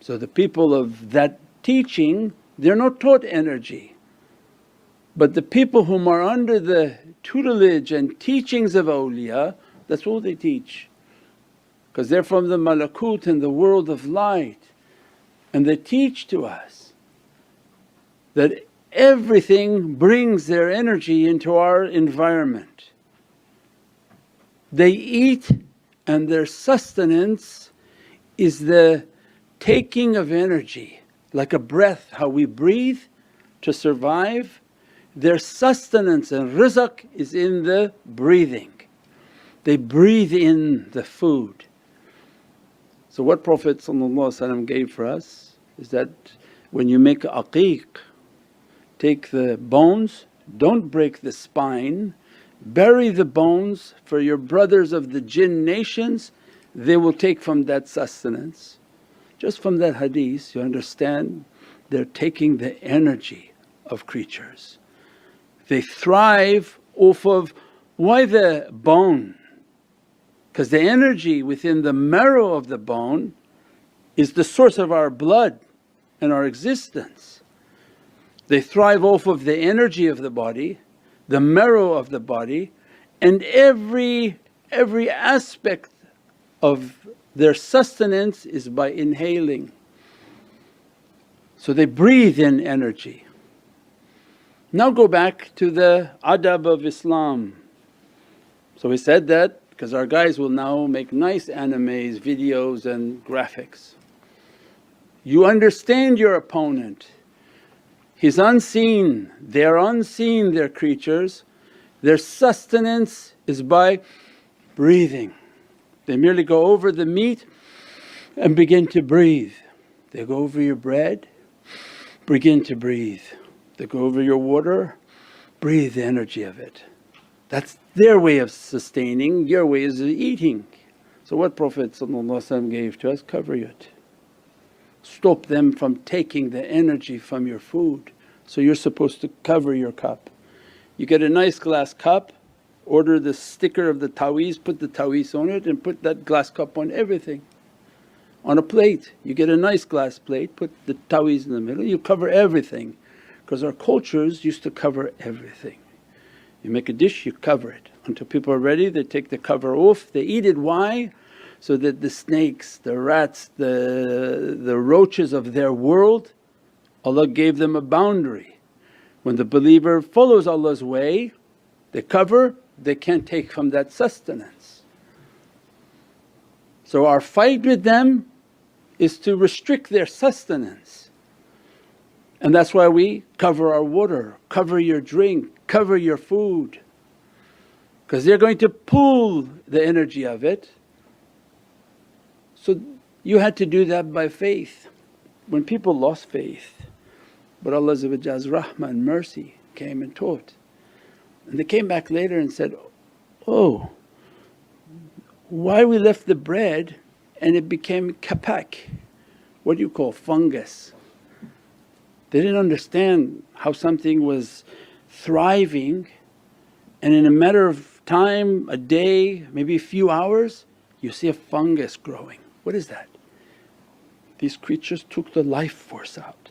So the people of that teaching, they're not taught energy. But the people whom are under the tutelage and teachings of awliya, that's all they teach. Because they're from the malakut and the world of light, and they teach to us that everything brings their energy into our environment. They eat and their sustenance is the taking of energy, like a breath, how we breathe to survive. Their sustenance and rizq is in the breathing. They breathe in the food. So what Prophet gave for us is that when you make aqiq, take the bones, don't break the spine, bury the bones for your brothers of the jinn nations, they will take from that sustenance. Just from that hadith you understand they're taking the energy of creatures. They thrive off of, why the bone? Because the energy within the marrow of the bone is the source of our blood and our existence. They thrive off of the energy of the body, the marrow of the body, and every aspect of their sustenance is by inhaling. So they breathe in energy. Now go back to the adab of Islam. So we said that because our guys will now make nice animes, videos and graphics. You understand your opponent, he's unseen, they're unseen, they're creatures. Their sustenance is by breathing. They merely go over the meat and begin to breathe. They go over your bread, begin to breathe. They go over your water, breathe the energy of it. That's their way of sustaining, your way is eating. So what Prophet gave to us, cover it. Stop them from taking the energy from your food. So you're supposed to cover your cup. You get a nice glass cup, order the sticker of the taweez, put the taweez on it and put that glass cup on everything. On a plate, you get a nice glass plate, put the taweez in the middle, you cover everything. Because our cultures used to cover everything. You make a dish, you cover it. Until people are ready they take the cover off, they eat it. Why? So that the snakes, the rats, the roaches of their world, Allah gave them a boundary. When the believer follows Allah's way, they cover, they can't take from that sustenance. So our fight with them is to restrict their sustenance. And that's why we cover our water, cover your drink, cover your food, because they're going to pull the energy of it. So you had to do that by faith. When people lost faith, but Allah's rahmah and mercy came and taught. And they came back later and said, oh, why we left the bread and it became kapak, what do you call fungus. They didn't understand how something was thriving and in a matter of time, a day, maybe a few hours, you see a fungus growing. What is that? These creatures took the life force out.